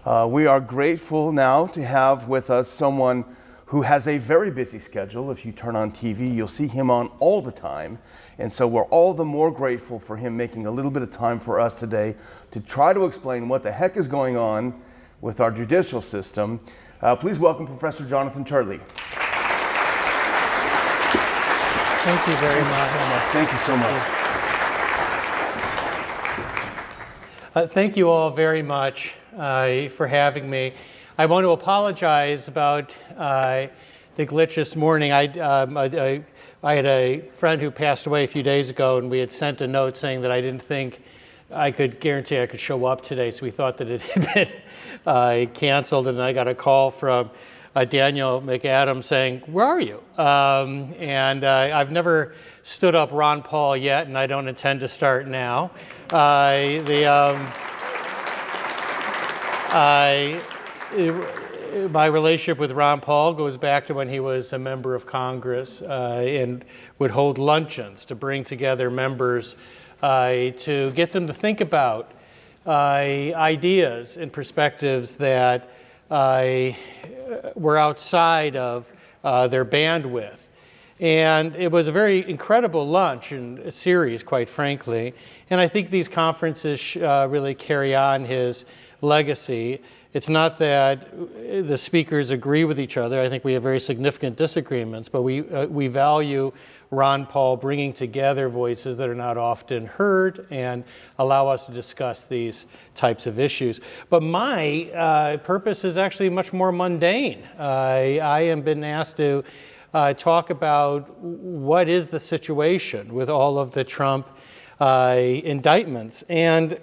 We are grateful now to have with us someone who has a very busy schedule. If you turn on TV, you'll see him on all the time. And so we're all the more grateful for him making a little bit of time for us today to try to explain what the heck is going on with our judicial system. Please welcome Professor Jonathan Turley. Thank you very much. Thank you so much. Thank you all very much for having me. I want to apologize about the glitch this morning. I had a friend who passed away a few days ago, and we had sent a note saying that I didn't think I could guarantee I could show up today, so we thought that it had been canceled, and I got a call from Daniel McAdams saying, "Where are you?" And I've never stood up Ron Paul yet, and I don't intend to start now. My relationship with Ron Paul goes back to when he was a member of Congress and would hold luncheons to bring together members to get them to think about ideas and perspectives that were outside of their bandwidth. And it was a very incredible lunch and a series, quite frankly. And I think these conferences really carry on his legacy. It's not that the speakers agree with each other. I think we have very significant disagreements, but we value Ron Paul bringing together voices that are not often heard and allow us to discuss these types of issues. But my purpose is actually much more mundane. I have been asked to talk about what is the situation with all of the Trump indictments. And,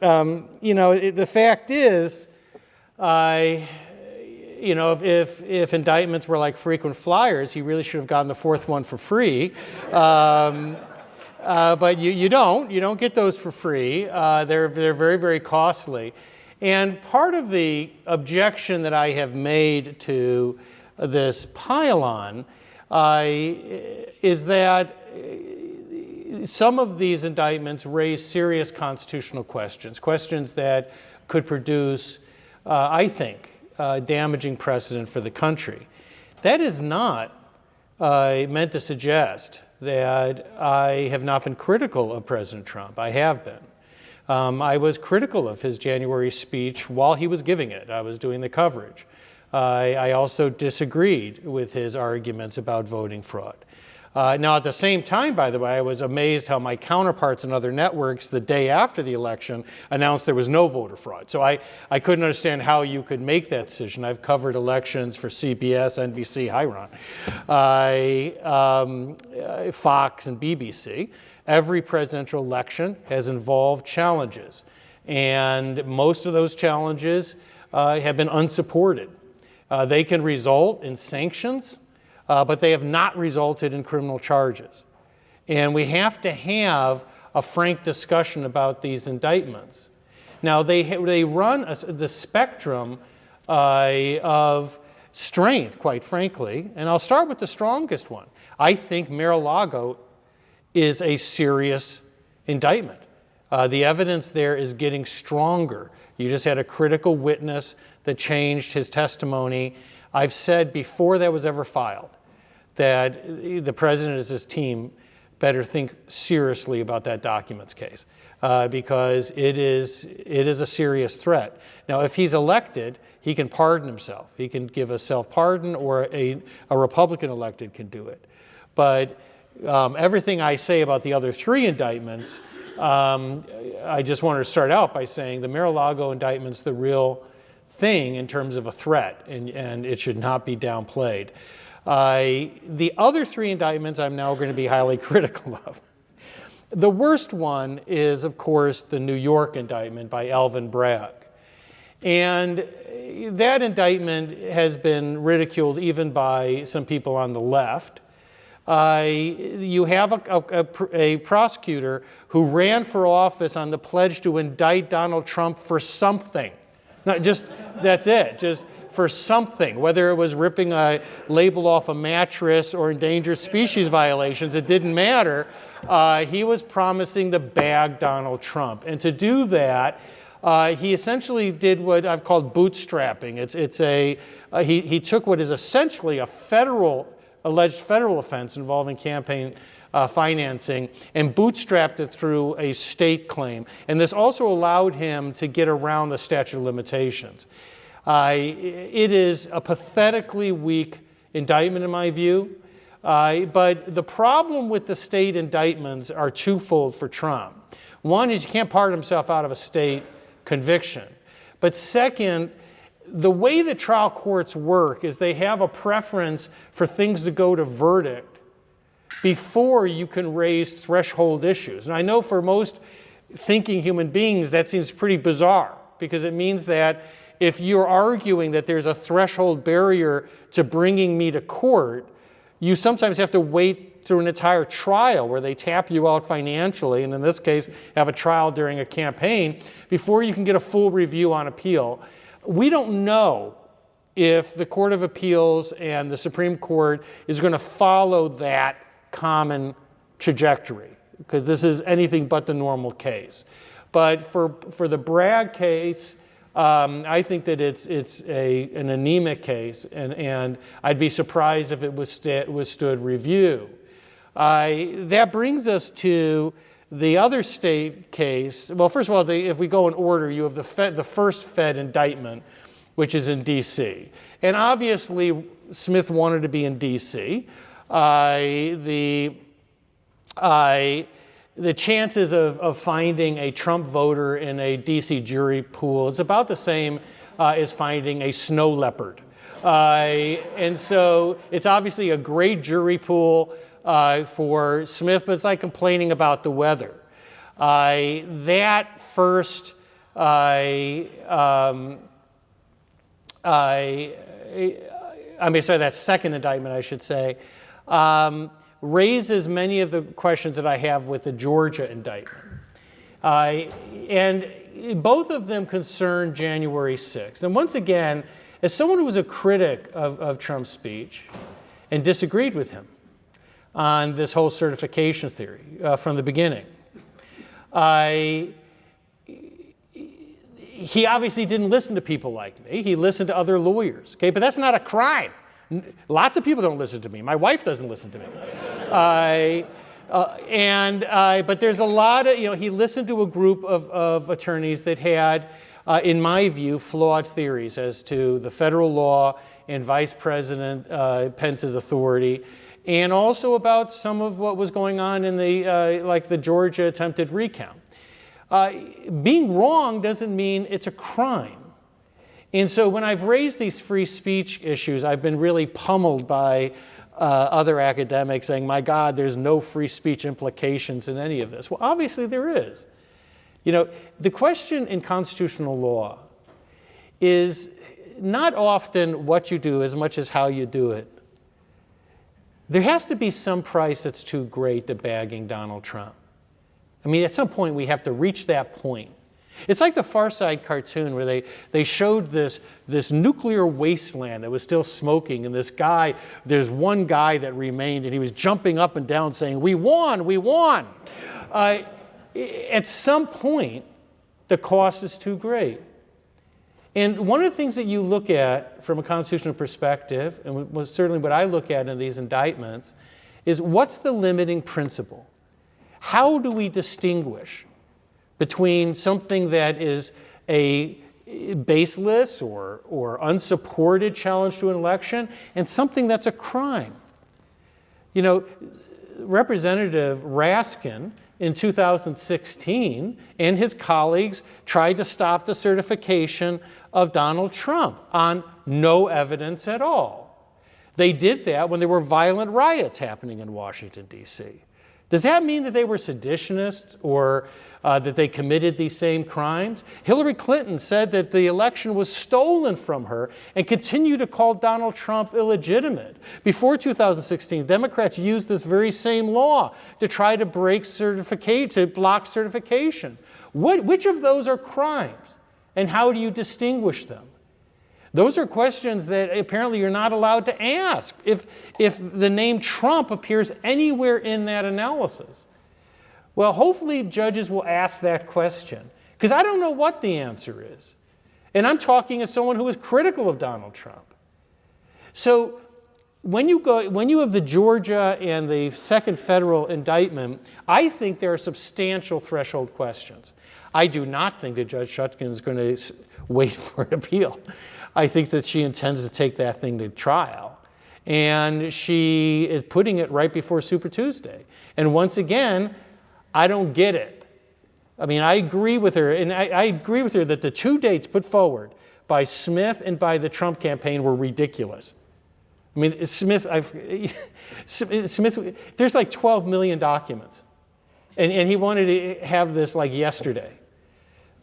the fact is, if indictments were like frequent flyers, he really should have gotten the fourth one for free. But you don't get those for free. They're very, very costly. And part of the objection that I have made to this pile-on is that some of these indictments raise serious constitutional questions that could produce, I think, damaging precedent for the country. That is not meant to suggest that I have not been critical of President Trump. I have been. I was critical of his January speech while he was giving it. I was doing the coverage. I also disagreed with his arguments about voting fraud. Now, at the same time, by the way, I was amazed how my counterparts in other networks the day after the election announced there was no voter fraud. So I couldn't understand how you could make that decision. I've covered elections for CBS, NBC, hi Ron, Fox, and BBC. Every presidential election has involved challenges, and most of those challenges have been unsupported. They can result in sanctions, but they have not resulted in criminal charges. And we have to have a frank discussion about these indictments. Now, they run the spectrum of strength, quite frankly, and I'll start with the strongest one. I think Mar-a-Lago is a serious indictment. The evidence there is getting stronger. You just had a critical witness that changed his testimony. I've said before that was ever filed that the president and his team better think seriously about that documents case because it is a serious threat. Now, if he's elected, he can pardon himself. He can give a self-pardon, or a Republican elected can do it. But everything I say about the other three indictments, I just wanted to start out by saying the Mar-a-Lago indictment's the real thing in terms of a threat, and it should not be downplayed. The other three indictments I'm now going to be highly critical of. The worst one is, of course, the New York indictment by Alvin Bragg. And that indictment has been ridiculed even by some people on the left. You have a prosecutor who ran for office on the pledge to indict Donald Trump for something. Not just, that's it, just for something. Whether it was ripping a label off a mattress or endangered species violations, it didn't matter. He was promising to bag Donald Trump. And to do that, He essentially did what I've called bootstrapping. He took what is essentially a alleged federal offense involving campaign financing and bootstrapped it through a state claim. And this also allowed him to get around the statute of limitations. It is a pathetically weak indictment in my view. But the problem with the state indictments are twofold for Trump. One is you can't pardon himself out of a state conviction. But second, the way the trial courts work is they have a preference for things to go to verdict before you can raise threshold issues. And I know for most thinking human beings that seems pretty bizarre, because it means that if you're arguing that there's a threshold barrier to bringing me to court, you sometimes have to wait through an entire trial where they tap you out financially, and in this case, have a trial during a campaign, before you can get a full review on appeal. We don't know if the Court of Appeals and the Supreme Court is going to follow that common trajectory, because this is anything but the normal case. But for the Bragg case, I think that it's an anemic case, and I'd be surprised if it withstood review. That brings us to the other state case. Well, first of all, if we go in order, you have the first Fed indictment, which is in D.C. And obviously, Smith wanted to be in D.C. The chances of finding a Trump voter in a D.C. jury pool is about the same as finding a snow leopard. And so it's obviously a great jury pool for Smith, but it's like complaining about the weather. That first, that second indictment, I should say, raises many of the questions that I have with the Georgia indictment. And both of them concern January 6th. And once again, as someone who was a critic of Trump's speech and disagreed with him on this whole certification theory from the beginning, he obviously didn't listen to people like me. He listened to other lawyers, okay? But that's not a crime. Lots of people don't listen to me. My wife doesn't listen to me. But there's a lot of, he listened to a group of attorneys that had, in my view, flawed theories as to the federal law and Vice President Pence's authority, and also about some of what was going on in the Georgia attempted recount. Being wrong doesn't mean it's a crime. And so when I've raised these free speech issues, I've been really pummeled by other academics saying, my God, there's no free speech implications in any of this. Well, obviously there is. The question in constitutional law is not often what you do as much as how you do it. There has to be some price that's too great to bagging Donald Trump. I mean, at some point we have to reach that point. It's like the Far Side cartoon where they showed this nuclear wasteland that was still smoking, and there's one guy that remained, and he was jumping up and down saying, "We won, we won." At some point, the cost is too great. And one of the things that you look at from a constitutional perspective, and certainly what I look at in these indictments, is what's the limiting principle? How do we distinguish between something that is a baseless or unsupported challenge to an election and something that's a crime? Representative Raskin in 2016 and his colleagues tried to stop the certification of Donald Trump on no evidence at all. They did that when there were violent riots happening in Washington, D.C. Does that mean that they were seditionists or that they committed these same crimes? Hillary Clinton said that the election was stolen from her and continued to call Donald Trump illegitimate. Before 2016, Democrats used this very same law to try to block certification. Which of those are crimes, and how do you distinguish them? Those are questions that apparently you're not allowed to ask if the name Trump appears anywhere in that analysis. Well, hopefully judges will ask that question Because I don't know what the answer is. And I'm talking as someone who was critical of Donald Trump. So when you have the Georgia and the second federal indictment, I think there are substantial threshold questions. I do not think that Judge Shutkin is going to wait for an appeal. I think that she intends to take that thing to trial. And she is putting it right before Super Tuesday. And once again, I don't get it. I mean, I agree with her, and I agree with her that the two dates put forward by Smith and by the Trump campaign were ridiculous. I mean, Smith, there's like 12 million documents. And he wanted to have this like yesterday.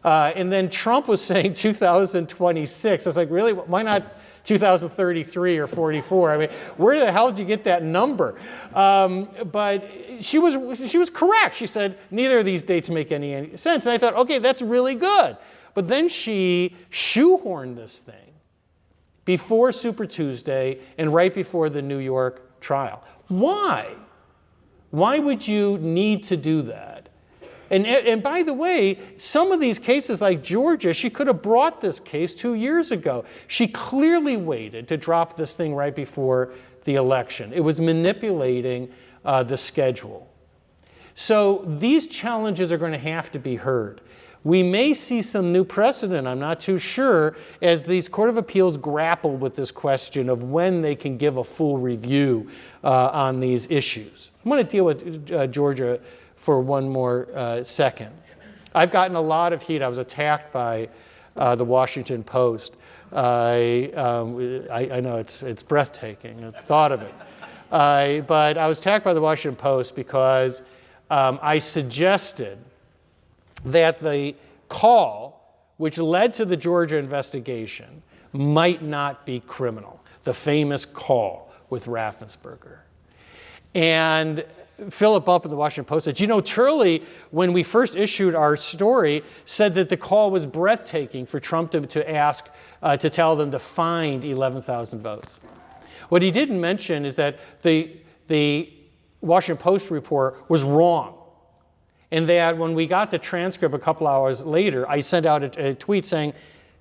And then Trump was saying 2026. I was like, really? Why not 2033 or 44? I mean, where the hell did you get that number? But she was correct. She said, neither of these dates make any sense. And I thought, okay, that's really good. But then she shoehorned this thing before Super Tuesday and right before the New York trial. Why? Why would you need to do that? And by the way, some of these cases like Georgia, she could have brought this case 2 years ago. She clearly waited to drop this thing right before the election. It was manipulating the schedule. So these challenges are going to have to be heard. We may see some new precedent, I'm not too sure, as these Court of Appeals grapple with this question of when they can give a full review on these issues. I'm going to deal with Georgia for one more second. I've gotten a lot of heat. I was attacked by the Washington Post. I know it's breathtaking, the thought of it. But I was attacked by the Washington Post because I suggested that the call which led to the Georgia investigation might not be criminal, the famous call with Raffensperger. And Philip Up at the Washington Post said, you know, Turley, when we first issued our story, said that the call was breathtaking for Trump to ask, to tell them to find 11,000 votes. What he didn't mention is that the Washington Post report was wrong. And that when we got the transcript a couple hours later, I sent out a tweet saying,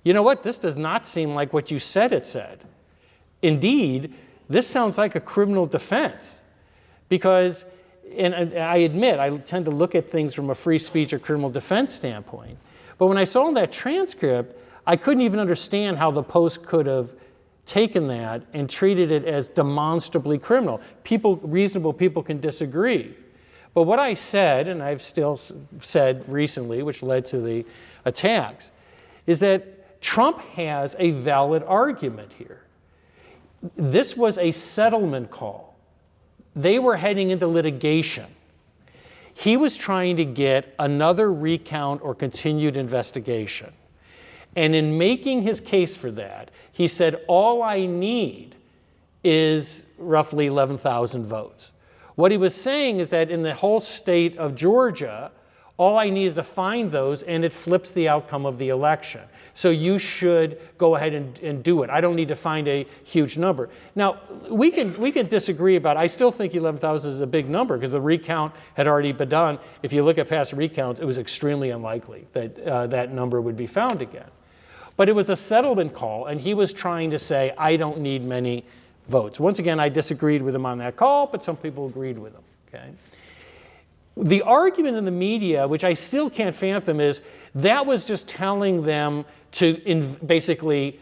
you know what, this does not seem like what you said it said. Indeed, this sounds like a criminal defense. Because, and I admit, I tend to look at things from a free speech or criminal defense standpoint. But when I saw that transcript, I couldn't even understand how the Post could have taken that and treated it as demonstrably criminal. Reasonable people can disagree. But what I said, and I've still said recently, which led to the attacks, is that Trump has a valid argument here. This was a settlement call. They were heading into litigation. He was trying to get another recount or continued investigation. And in making his case for that, he said, all I need is roughly 11,000 votes. What he was saying is that in the whole state of Georgia, all I need is to find those, and it flips the outcome of the election. So you should go ahead and do it. I don't need to find a huge number. Now, we can disagree about it. I still think 11,000 is a big number because the recount had already been done. If you look at past recounts, it was extremely unlikely that that number would be found again. But it was a settlement call, and he was trying to say, I don't need many votes. Once again, I disagreed with him on that call, but some people agreed with him. Okay? The argument in the media, which I still can't fathom, is that was just telling them to basically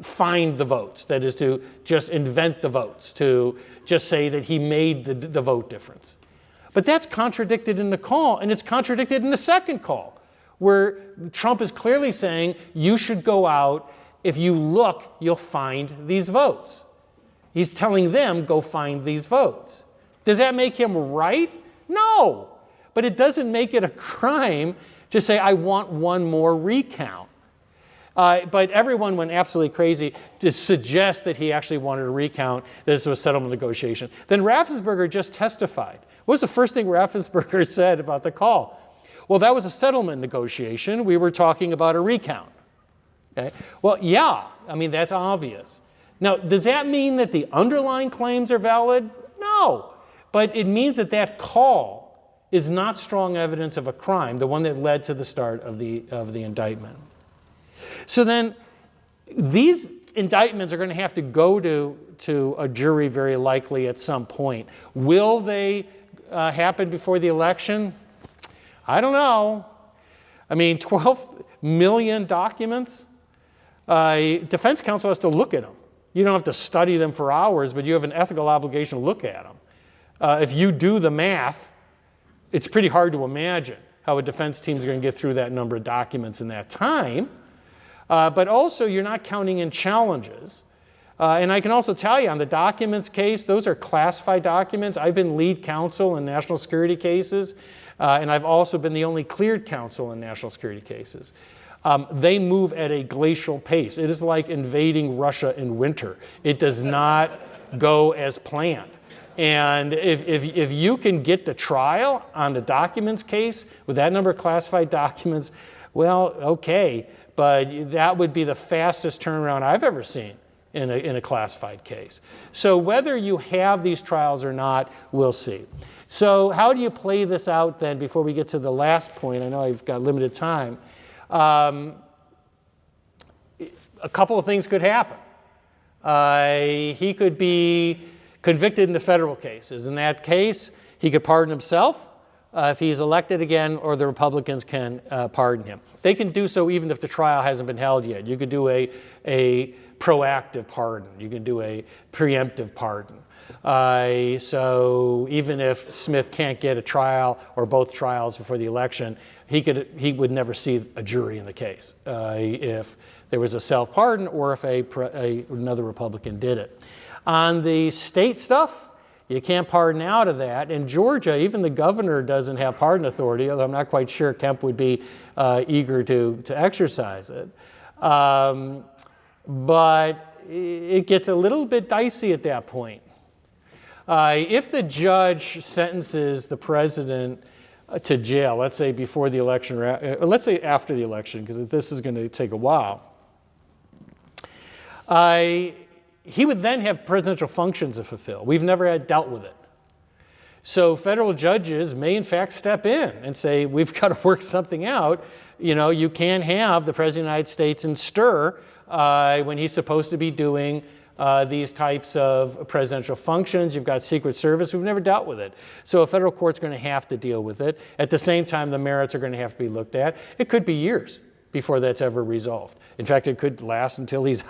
find the votes. That is to just invent the votes, to just say that he made the vote difference. But that's contradicted in the call, and it's contradicted in the second call, where Trump is clearly saying, you should go out, if you look, you'll find these votes. He's telling them, go find these votes. Does that make him right? No. But it doesn't make it a crime to say, I want one more recount. But everyone went absolutely crazy to suggest that he actually wanted a recount, that this was a settlement negotiation. Then Raffensperger just testified. What was the first thing Raffensperger said about the call? Well, that was a settlement negotiation. We were talking about a recount. Okay? Well, yeah, I mean, that's obvious. Now, does that mean that the underlying claims are valid? No. But it means that that call is not strong evidence of a crime, the one that led to the start of the indictment. So then these indictments are going to have to go to a jury very likely at some point. Will they happen before the election? I don't know. I mean, 12 million documents? Defense counsel has to look at them. You don't have to study them for hours, but you have an ethical obligation to look at them. If you do the math, it's pretty hard to imagine how a defense team is going to get through that number of documents in that time. But also, you're not counting in challenges. And I can also tell you on the documents case, those are classified documents. I've been lead counsel in national security cases, and I've also been the only cleared counsel in national security cases. They move at a glacial pace. It is like invading Russia in winter. It does not go as planned. And if you can get the trial on the documents case with that number of classified documents, well, okay, but that would be the fastest turnaround I've ever seen in a classified case. So whether you have these trials or not, we'll see. So how do you play this out then before we get to the last point? I know I've got limited time. A couple of things could happen. He could be convicted in the federal cases. In that case, he could pardon himself if he's elected again, or the Republicans can pardon him. They can do so even if the trial hasn't been held yet. You could do a proactive pardon. You can do a preemptive pardon. So even if Smith can't get a trial or both trials before the election, he would never see a jury in the case if there was a self-pardon or if another Republican did it. On the state stuff, you can't pardon out of that. In Georgia, even the governor doesn't have pardon authority, although I'm not quite sure Kemp would be eager to exercise it. But it gets a little bit dicey at that point. If the judge sentences the president to jail, let's say before the election, or let's say after the election, because this is going to take a while, he would then have presidential functions to fulfill. We've never dealt with it. So federal judges may in fact step in and say, we've got to work something out. You know, you can't have the President of the United States in stir when he's supposed to be doing these types of presidential functions. You've got Secret Service. We've never dealt with it. So a federal court's going to have to deal with it. At the same time, the merits are going to have to be looked at. It could be years before that's ever resolved. In fact, it could last until he's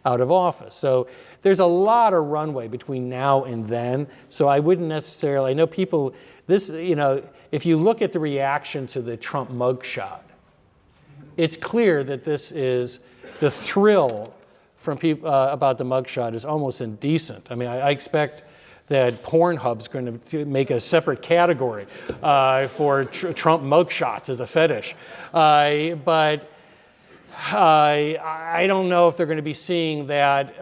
out of office. So there's a lot of runway between now and then. So I wouldn't necessarily, I know people, this, you know, if you look at the reaction to the Trump mugshot, it's clear that this is the thrill from people about the mugshot is almost indecent. I mean, I expect that Pornhub's going to make a separate category for Trump mugshots as a fetish. But I don't know if they're going to be seeing that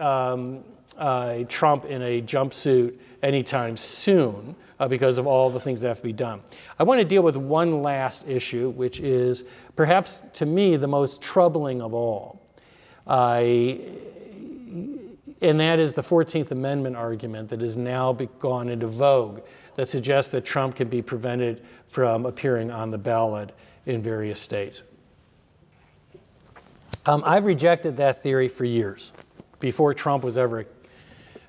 Trump in a jumpsuit anytime soon because of all the things that have to be done. I want to deal with one last issue, which is perhaps to me the most troubling of all. And that is the 14th Amendment argument that has now gone into vogue that suggests that Trump can be prevented from appearing on the ballot in various states. I've rejected that theory for years, before Trump was ever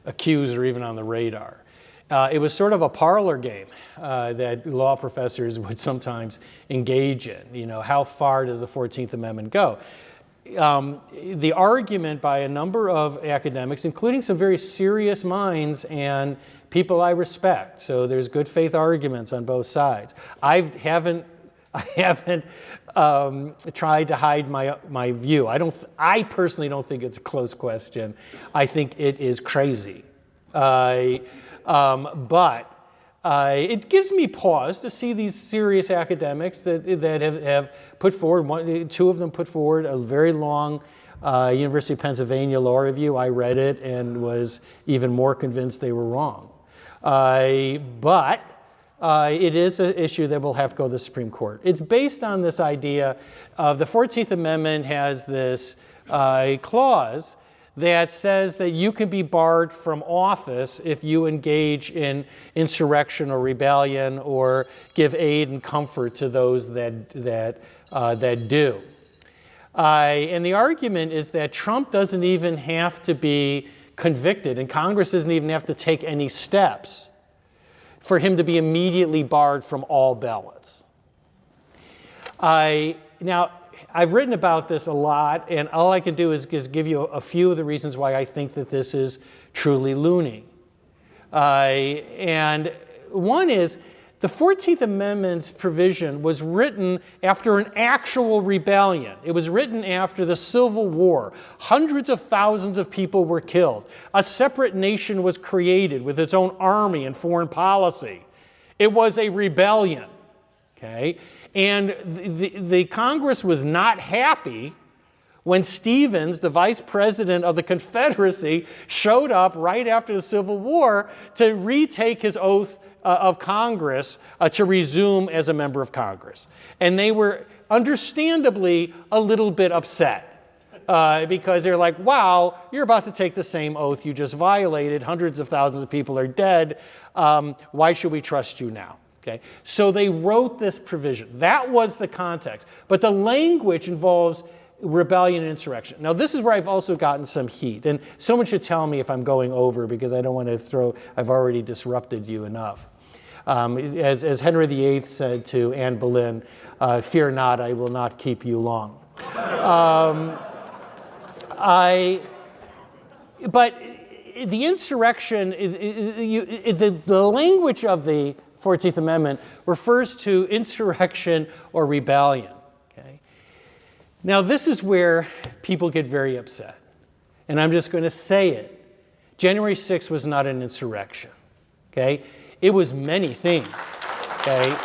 accused or even on the radar. It was sort of a parlor game that law professors would sometimes engage in. You know, how far does the 14th Amendment go? The argument by a number of academics, including some very serious minds and people I respect, so there's good faith arguments on both sides. I haven't tried to hide my view. I personally don't think it's a close question. I think it is crazy. But it gives me pause to see these serious academics that have put forward, two of them put forward a very long University of Pennsylvania law review. I read it and was even more convinced they were wrong. But it is an issue that will have to go to the Supreme Court. It's based on this idea of the 14th Amendment has this clause that says that you can be barred from office if you engage in insurrection or rebellion or give aid and comfort to those that do. And the argument is that Trump doesn't even have to be convicted, and Congress doesn't even have to take any steps for him to be immediately barred from all ballots. Now, I've written about this a lot, and all I can do is give you a few of the reasons why I think that this is truly loony. And one is, the 14th Amendment's provision was written after an actual rebellion. It was written after the Civil War. Hundreds of thousands of people were killed. A separate nation was created with its own army and foreign policy. It was a rebellion, okay? And the Congress was not happy when Stevens, the vice president of the Confederacy, showed up right after the Civil War to retake his oath of Congress to resume as a member of Congress. And they were understandably a little bit upset because they're like, wow, you're about to take the same oath you just violated. Hundreds of thousands of people are dead. Why should we trust you now? Okay. So they wrote this provision. That was the context. But the language involves rebellion and insurrection. Now, this is where I've also gotten some heat. And someone should tell me if I'm going over, because I don't want to I've already disrupted you enough. As Henry VIII said to Anne Boleyn, fear not, I will not keep you long. But the insurrection, the language of the 14th Amendment refers to insurrection or rebellion. Okay? Now, this is where people get very upset. And I'm just going to say it. January 6th was not an insurrection. Okay? It was many things. Okay?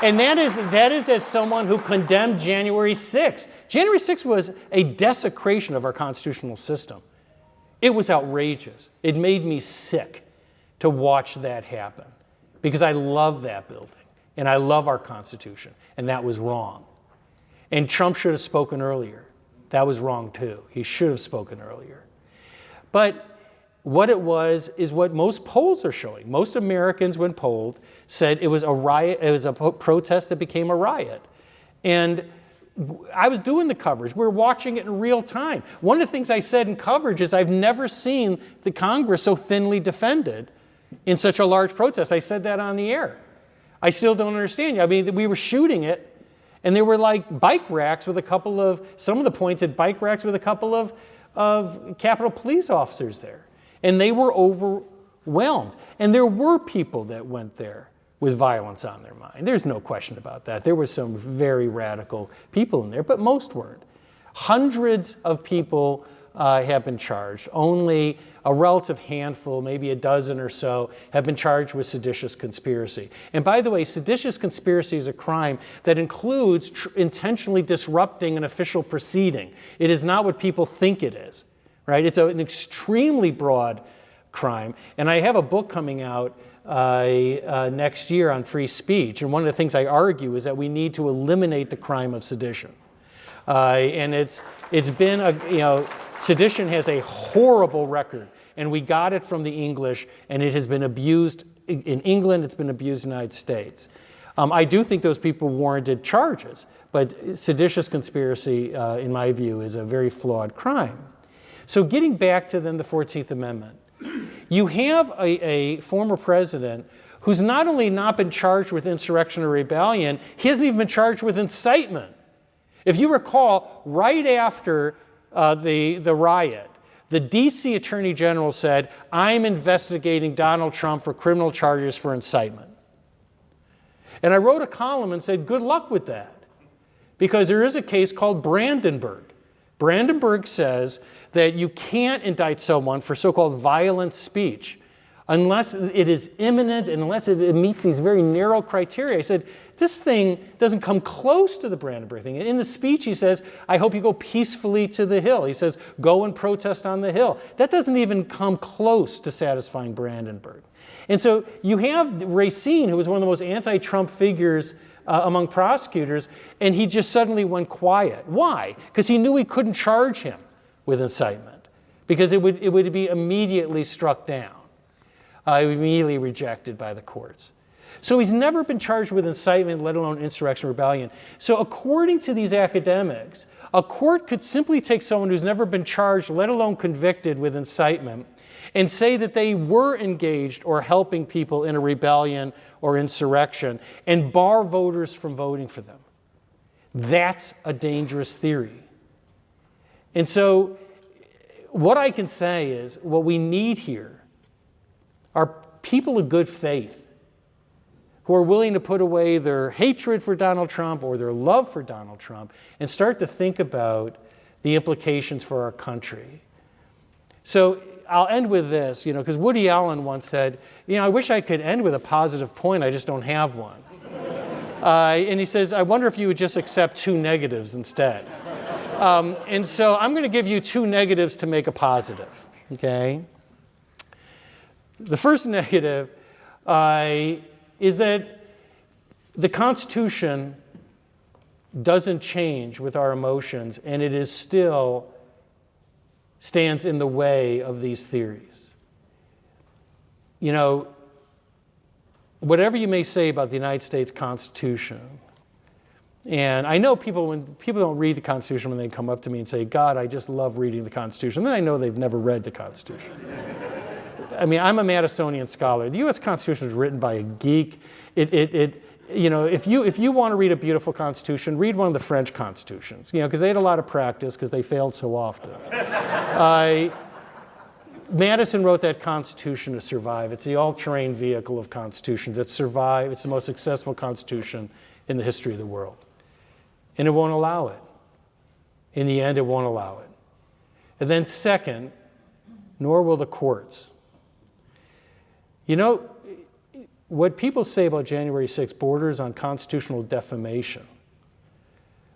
And that is as someone who condemned January 6th. January 6th was a desecration of our constitutional system. It was outrageous. It made me sick to watch that happen, because I love that building and I love our Constitution, and that was wrong. And Trump should have spoken earlier. That was wrong too. He should have spoken earlier. But what it was is what most polls are showing. Most Americans, when polled, said it was a riot, it was a protest that became a riot. And I was doing the coverage. We were watching it in real time. One of the things I said in coverage is I've never seen the Congress so thinly defended in such a large protest. I said that on the air. I still don't understand. I mean, we were shooting it, and there were like bike racks with some of the points had bike racks with a couple of Capitol Police officers there. And they were overwhelmed. And there were people that went there with violence on their mind. There's no question about that. There were some very radical people in there, but most weren't. Hundreds of people have been charged. Only a relative handful, maybe a dozen or so, have been charged with seditious conspiracy. And by the way, seditious conspiracy is a crime that includes intentionally disrupting an official proceeding. It is not what people think it is, right? It's an extremely broad crime. And I have a book coming out next year on free speech. And one of the things I argue is that we need to eliminate the crime of sedition. And it's been sedition has a horrible record, and we got it from the English, and it has been abused in England, it's been abused in the United States. I do think those people warranted charges, but seditious conspiracy, in my view, is a very flawed crime. So getting back to then the 14th Amendment, you have a former president who's not only not been charged with insurrection or rebellion, he hasn't even been charged with incitement. If you recall, right after the riot, the DC Attorney General said, I'm investigating Donald Trump for criminal charges for incitement. And I wrote a column and said, good luck with that. Because there is a case called Brandenburg. Brandenburg says that you can't indict someone for so-called violent speech unless it is imminent and unless it meets these very narrow criteria. I said, this thing doesn't come close to the Brandenburg thing. In the speech, he says, I hope you go peacefully to the Hill. He says, go and protest on the Hill. That doesn't even come close to satisfying Brandenburg. And so you have Racine, who was one of the most anti-Trump figures among prosecutors, and he just suddenly went quiet. Why? Because he knew he couldn't charge him with incitement, because it would be immediately struck down, immediately rejected by the courts. So he's never been charged with incitement, let alone insurrection, rebellion. So according to these academics, a court could simply take someone who's never been charged, let alone convicted with incitement, and say that they were engaged or helping people in a rebellion or insurrection, and bar voters from voting for them. That's a dangerous theory. And so what I can say is what we need here are people of good faith who are willing to put away their hatred for Donald Trump or their love for Donald Trump and start to think about the implications for our country. So I'll end with this, because Woody Allen once said, I wish I could end with a positive point, I just don't have one. And he says, I wonder if you would just accept 2 negatives instead. And so I'm going to give you 2 negatives to make a positive, okay? The first negative is that the Constitution doesn't change with our emotions, and it is still stands in the way of these theories. Whatever you may say about the United States Constitution, and I know when people don't read the Constitution when they come up to me and say, God, I just love reading the Constitution, then I know they've never read the Constitution. I mean, I'm a Madisonian scholar. The U.S. Constitution was written by a geek. If you want to read a beautiful Constitution, read one of the French Constitutions, because they had a lot of practice because they failed so often. Madison wrote that Constitution to survive. It's the all-terrain vehicle of Constitution that survived. It's the most successful Constitution in the history of the world. And it won't allow it. In the end, it won't allow it. And then second, nor will the courts. What people say about January 6th borders on constitutional defamation.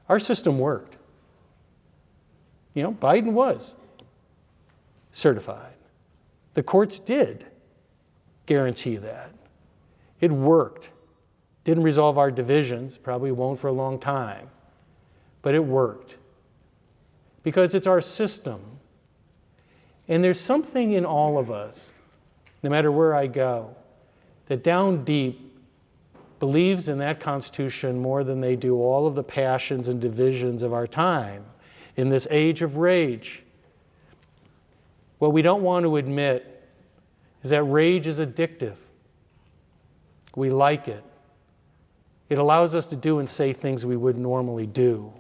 Our system worked. Biden was certified. The courts did guarantee that. It worked. Didn't resolve our divisions, probably won't for a long time, but it worked. Because it's our system. And there's something in all of us, no matter where I go, that down deep believes in that Constitution more than they do all of the passions and divisions of our time in this age of rage. What we don't want to admit is that rage is addictive. We like it. It allows us to do and say things we wouldn't normally do.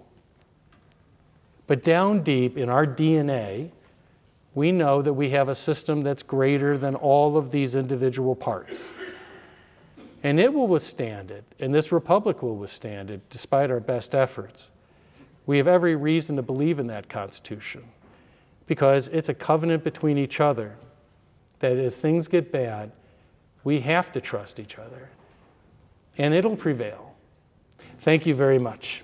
But down deep in our DNA, we know that we have a system that's greater than all of these individual parts. And it will withstand it, and this republic will withstand it, despite our best efforts. We have every reason to believe in that Constitution, because it's a covenant between each other that as things get bad, we have to trust each other, and it'll prevail. Thank you very much.